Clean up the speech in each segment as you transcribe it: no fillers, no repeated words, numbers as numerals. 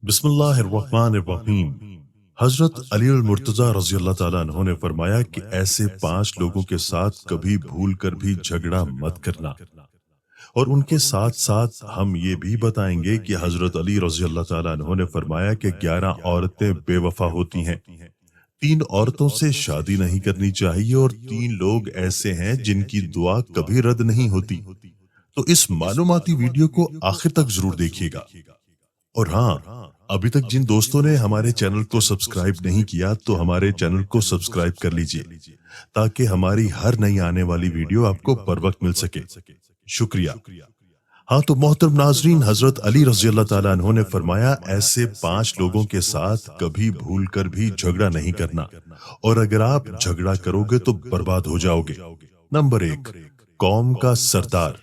بسم اللہ الرحمن الرحیم۔ حضرت علی المرتضیٰ رضی اللہ تعالیٰ عنہ نے فرمایا کہ ایسے 5 لوگوں کے ساتھ کبھی بھول کر بھی جھگڑا مت کرنا، اور ان کے ساتھ ساتھ ہم یہ بھی بتائیں گے کہ حضرت علی رضی اللہ تعالیٰ عنہ نے فرمایا کہ 11 عورتیں بے وفا ہوتی ہیں، 3 عورتوں سے شادی نہیں کرنی چاہیے، اور 3 لوگ ایسے ہیں جن کی دعا کبھی رد نہیں ہوتی۔ تو اس معلوماتی ویڈیو کو آخر تک ضرور دیکھیے گا۔ اور ہاں، ابھی تک جن دوستوں نے ہمارے چینل کو سبسکرائب نہیں کیا تو ہمارے چینل کو سبسکرائب کر لیجئے تاکہ ہماری ہر نئی آنے والی ویڈیو آپ کو پر وقت مل سکے۔ شکریہ۔ ہاں تو محترم ناظرین، حضرت علی رضی اللہ تعالیٰ عنہ نے فرمایا ایسے 5 لوگوں کے ساتھ کبھی بھول کر بھی جھگڑا نہیں کرنا، اور اگر آپ جھگڑا کرو گے تو برباد ہو جاؤ گے۔ نمبر 1، قوم کا سردار۔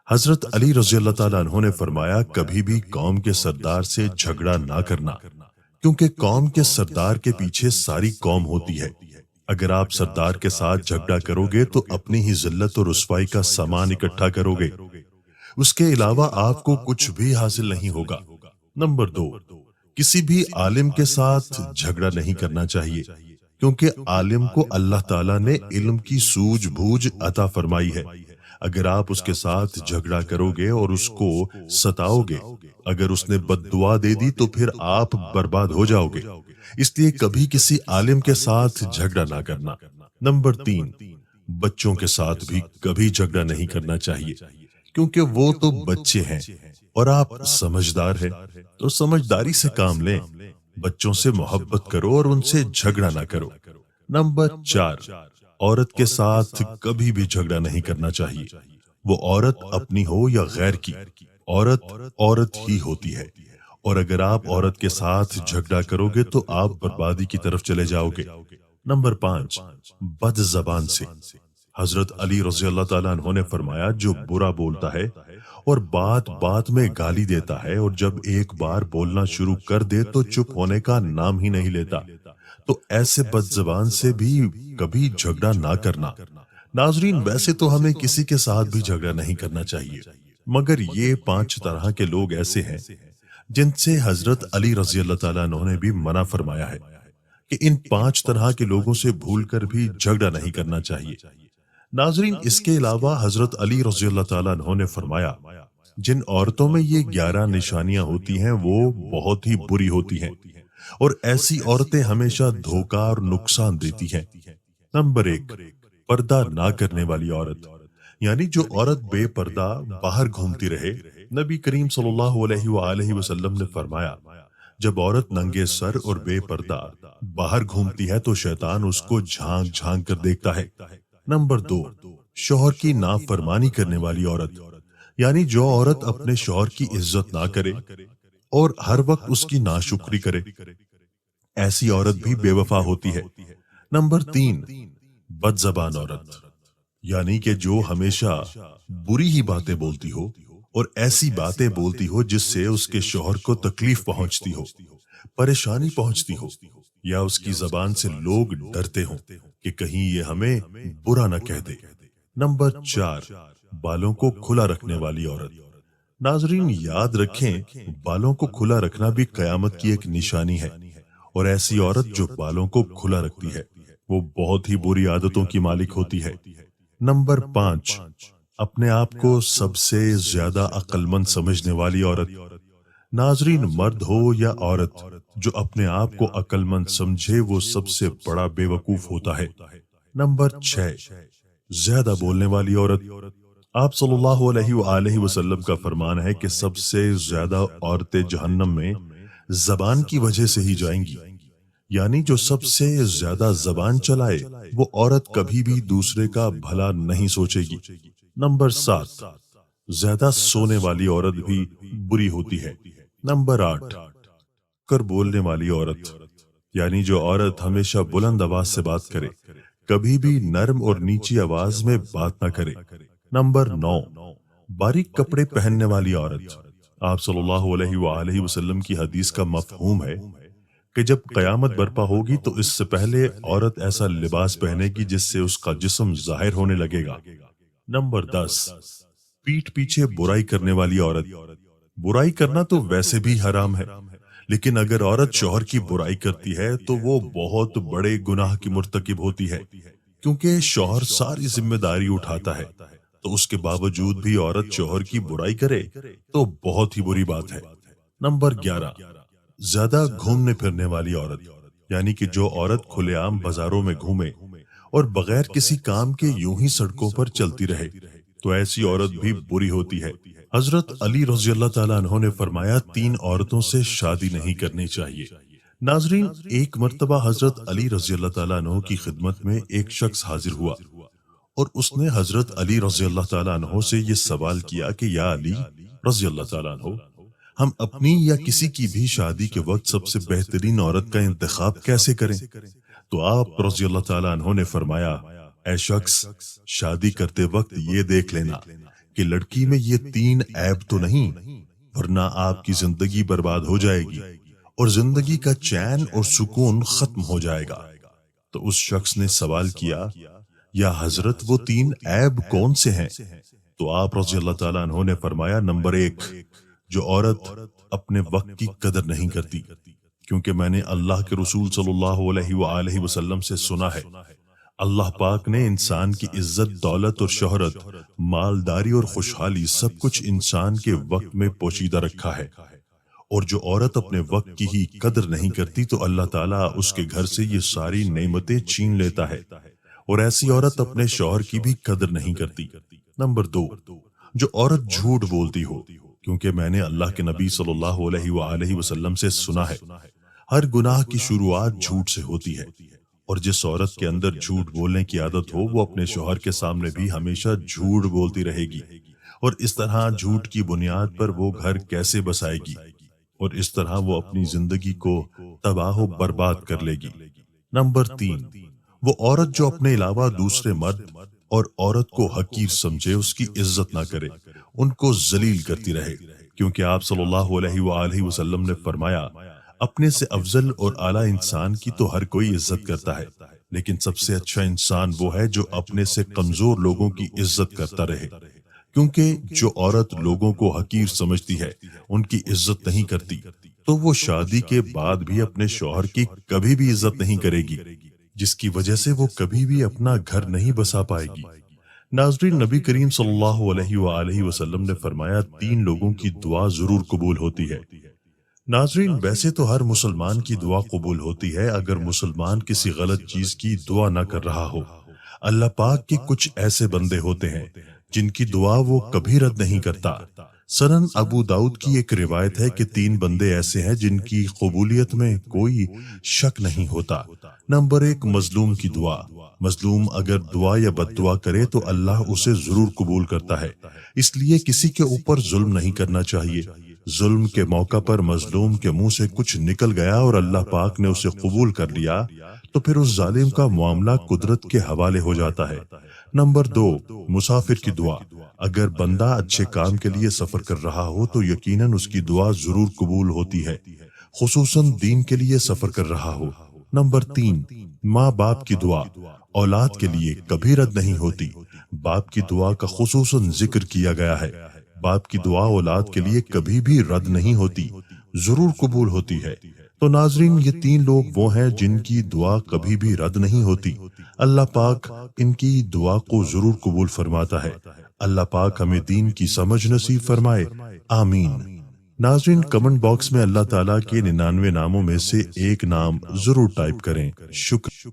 حضرت علی رضی اللہ تعالیٰ عنہ نے فرمایا کبھی بھی قوم کے سردار سے جھگڑا نہ کرنا، کیونکہ قوم کے سردار کے پیچھے ساری قوم ہوتی ہے۔ اگر آپ سردار کے ساتھ جھگڑا کرو گے تو اپنی ہی ذلت اور رسوائی کا سامان اکٹھا کرو گے، اس کے علاوہ آپ کو کچھ بھی حاصل نہیں ہوگا۔ نمبر 2، کسی بھی عالم کے ساتھ جھگڑا نہیں کرنا چاہیے، کیونکہ عالم کو اللہ تعالیٰ نے علم کی سوجھ بوجھ عطا فرمائی ہے۔ اگر آپ اس کے ساتھ جھگڑا کرو گے اور اس کو ستاؤ گے، اگر اس نے بد دعا دے دی تو پھر آپ برباد ہو جاؤ گے۔ اس لیے کبھی کسی عالم کے ساتھ جھگڑا نہ کرنا۔ نمبر 3، بچوں کے ساتھ بھی کبھی جھگڑا نہیں کرنا چاہیے، کیونکہ وہ تو بچے ہیں اور آپ سمجھدار ہیں، تو سمجھداری سے کام لیں، بچوں سے محبت کرو اور ان سے جھگڑا نہ کرو۔ نمبر 4، عورت کے ساتھ کبھی بھی جھگڑا نہیں کرنا چاہیے، وہ عورت اپنی ہو یا غیر کی، عورت عورت ہی ہوتی ہے، اور اگر آپ عورت کے ساتھ جھگڑا کرو گے تو آپ بربادی کی طرف چلے جاؤ گے۔ نمبر 5، بد زبان سے۔ حضرت علی رضی اللہ تعالیٰ عنہ نے فرمایا جو برا بولتا ہے اور بات بات میں گالی دیتا ہے، اور جب ایک بار بولنا شروع کر دے تو چپ ہونے کا نام ہی نہیں لیتا، تو ایسے بد زبان سے بھی کبھی جھگڑا نہ کرنا۔ ناظرین، ویسے تو ہمیں کسی کے ساتھ بھی جھگڑا نہیں کرنا چاہیے، مگر یہ 5 طرح کے لوگ ایسے ہیں جن سے حضرت علی رضی اللہ تعالیٰ عنہ نے بھی منع فرمایا ہے کہ ان 5 طرح کے لوگوں سے بھول کر بھی جھگڑا نہیں کرنا چاہیے۔ ناظرین، اس کے علاوہ حضرت علی رضی اللہ تعالیٰ عنہ نے فرمایا جن عورتوں میں یہ 11 نشانیاں ہوتی ہیں وہ بہت ہی بری ہوتی ہیں، اور ایسی عورتیں ہمیشہ دھوکہ اور نقصان دیتی ہیں۔ نمبر 1، پردہ نہ کرنے والی عورت، یعنی جو عورت بے پردہ باہر گھومتی رہے۔ نبی کریم صلی اللہ علیہ وآلہ وسلم نے فرمایا جب عورت ننگے سر اور بے پردہ باہر گھومتی ہے تو شیطان اس کو جھانک جھانک کر دیکھتا ہے۔ نمبر 2، شوہر کی نافرمانی کرنے والی عورت، یعنی جو عورت اپنے شوہر کی عزت نہ کرے اور ہر وقت اس کی ناشکری کرے، ایسی عورت بھی بے وفا ہوتی ہے۔ نمبر 3، بد زبان عورت، یعنی کہ جو ہمیشہ بری ہی باتیں بولتی ہو اور ایسی باتیں بولتی ہو جس سے اس کے شوہر کو تکلیف پہنچتی ہو، پریشانی پہنچتی ہو، یا اس کی زبان سے لوگ ڈرتے ہوں کہ کہیں یہ ہمیں برا نہ کہہ دے۔ نمبر 4، بالوں کو کھلا رکھنے والی عورت۔ ناظرین، یاد رکھیں بالوں کو کھلا رکھنا بھی قیامت کی ایک نشانی ہے، اور ایسی عورت جو بالوں کو کھلا رکھتی ہے وہ بہت ہی بری عادتوں کی مالک ہوتی ہے۔ نمبر 5، اپنے آپ کو سب سے زیادہ عقل مند سمجھنے والی عورت۔ ناظرین، مرد ہو یا عورت، جو اپنے آپ کو عقل مند سمجھے وہ سب سے بڑا بے وقوف ہوتا ہے۔ نمبر 6، زیادہ بولنے والی عورت۔ آپ صلی اللہ علیہ وآلہ وسلم کا فرمان ہے کہ سب سے زیادہ عورتیں جہنم میں زبان کی وجہ سے ہی جائیں گی، یعنی جو سب سے زیادہ زبان چلائے وہ عورت کبھی بھی دوسرے کا بھلا نہیں سوچے گی۔ نمبر 7، زیادہ سونے والی عورت بھی بری ہوتی ہے۔ نمبر 8، کر بولنے والی عورت، یعنی جو عورت ہمیشہ بلند آواز سے بات کرے، کبھی بھی نرم اور نیچی آواز میں بات نہ کرے۔ نمبر 9، باریک کپڑے پہننے والی عورت۔ آپ صلی اللہ علیہ وآلہ وسلم کی حدیث کا مفہوم ہے کہ جب قیامت برپا ہوگی تو اس سے پہلے عورت ایسا لباس پہنے گی جس سے اس کا جسم ظاہر ہونے لگے گا۔ نمبر 10، پیٹھ پیچھے برائی کرنے والی عورت۔ برائی کرنا تو ویسے بھی حرام ہے، لیکن اگر عورت شوہر کی برائی کرتی ہے تو وہ بہت بڑے گناہ کی مرتکب ہوتی ہے، کیونکہ شوہر ساری ذمہ داری اٹھاتا ہے، تو اس کے باوجود بھی عورت شوہر کی برائی کرے تو بہت ہی بری بات ہے۔ نمبر 11، زیادہ گھومنے پھرنے والی عورت، یعنی کہ جو عورت کھلے عام بازاروں میں گھومے اور بغیر کسی کام کے یوں ہی سڑکوں پر چلتی رہے، تو ایسی عورت بھی بری ہوتی ہے۔ حضرت علی رضی اللہ تعالیٰ عنہ نے فرمایا 3 عورتوں سے شادی نہیں کرنی چاہیے۔ ناظرین، ایک مرتبہ حضرت علی رضی اللہ تعالیٰ عنہ کی خدمت میں ایک شخص حاضر ہوا اور اس نے حضرت علی رضی اللہ تعالیٰ عنہ سے یہ سوال کیا کہ یا علی رضی اللہ تعالیٰ عنہ، ہم اپنی یا کسی کی بھی شادی کے وقت سب سے بہترین عورت کا انتخاب کیسے کریں؟ تو آپ رضی اللہ تعالیٰ عنہ نے فرمایا، اے شخص، شادی کرتے وقت یہ دیکھ لینا کہ لڑکی میں یہ 3 عیب تو نہیں، ورنہ آپ کی زندگی برباد ہو جائے گی اور زندگی کا چین اور سکون ختم ہو جائے گا۔ تو اس شخص نے سوال کیا، یا حضرت وہ 3 عیب کون سے ہیں؟ تو آپ رضی اللہ تعالیٰ عنہ نے فرمایا، نمبر 1، جو عورت اپنے وقت کی قدر نہیں کرتی، کیونکہ میں نے اللہ کے رسول صلی اللہ علیہ وآلہ وسلم سے سنا ہے، اللہ پاک نے انسان کی عزت، دولت اور شہرت، مالداری اور خوشحالی سب کچھ انسان کے وقت میں پوشیدہ رکھا ہے، اور جو عورت اپنے وقت کی ہی قدر نہیں کرتی تو اللہ تعالیٰ اس کے گھر سے یہ ساری نعمتیں چھین لیتا ہے، اور ایسی عورت اپنے شوہر کی بھی قدر نہیں کرتی۔ نمبر 2، جو عورت جھوٹ بولتی ہو، کیونکہ میں نے اللہ کے نبی صلی اللہ علیہ وآلہ وسلم سے سنا ہے، ہر گناہ کی شروعات جھوٹ سے ہوتی ہے، اور جس عورت کے اندر جھوٹ بولنے کی عادت ہو وہ اپنے شوہر کے سامنے بھی ہمیشہ جھوٹ بولتی رہے گی، اور اس طرح جھوٹ کی بنیاد پر وہ گھر کیسے بسائے گی، اور اس طرح وہ اپنی زندگی کو تباہ و برباد کر لے گی۔ نمبر 3، وہ عورت جو اپنے علاوہ دوسرے مرد اور عورت کو حقیر سمجھے، اس کی عزت نہ کرے، ان کو ذلیل کرتی رہے، کیونکہ آپ صلی اللہ علیہ وآلہ وسلم نے فرمایا، اپنے سے افضل اور اعلیٰ انسان کی تو ہر کوئی عزت کرتا ہے، لیکن سب سے اچھا انسان وہ ہے جو اپنے سے کمزور لوگوں کی عزت کرتا رہے، کیونکہ جو عورت لوگوں کو حقیر سمجھتی ہے، ان کی عزت نہیں کرتی، تو وہ شادی کے بعد بھی اپنے شوہر کی کبھی بھی عزت نہیں کرے گی، جس کی وجہ سے وہ کبھی بھی اپنا گھر نہیں بسا پائے گی۔ ناظرین، نبی کریم صلی اللہ علیہ وآلہ وسلم نے فرمایا 3 لوگوں کی دعا ضرور قبول ہوتی ہے۔ ناظرین، ویسے تو ہر مسلمان کی دعا قبول ہوتی ہے اگر مسلمان کسی غلط چیز کی دعا نہ کر رہا ہو۔ اللہ پاک کے کچھ ایسے بندے ہوتے ہیں جن کی دعا وہ کبھی رد نہیں کرتا۔ سنن ابو داؤد کی ایک روایت ہے کہ 3 بندے ایسے ہیں جن کی قبولیت میں کوئی شک نہیں ہوتا۔ نمبر 1، مظلوم کی دعا۔ مظلوم اگر دعا یا بد دعا کرے تو اللہ اسے ضرور قبول کرتا ہے، اس لیے کسی کے اوپر ظلم نہیں کرنا چاہیے۔ ظلم کے موقع پر مظلوم کے منہ سے کچھ نکل گیا اور اللہ پاک نے اسے قبول کر لیا تو پھر اس ظالم کا معاملہ قدرت کے حوالے ہو جاتا ہے۔ نمبر 2، مسافر کی دعا۔ اگر بندہ اچھے کام کے لیے سفر کر رہا ہو تو یقیناً اس کی دعا ضرور قبول ہوتی ہے، خصوصاً دین کے لیے سفر کر رہا ہو۔ نمبر 3، ماں باپ کی دعا اولاد کے لیے کبھی رد نہیں ہوتی۔ باپ کی دعا کا خصوصاً ذکر کیا گیا ہے۔ باپ کی دعا اولاد کے لیے کبھی بھی رد نہیں ہوتی، ضرور قبول ہوتی ہے۔ تو ناظرین، یہ 3 لوگ وہ ہیں جن کی دعا کبھی بھی رد نہیں ہوتی۔ اللہ پاک ان کی دعا کو ضرور قبول فرماتا ہے۔ اللہ پاک ہمیں دین کی سمجھ نصیب فرمائے، آمین۔ ناظرین، کمنٹ باکس میں اللہ تعالیٰ کے 99 ناموں میں سے ایک نام ضرور ٹائپ کریں۔ شکریہ۔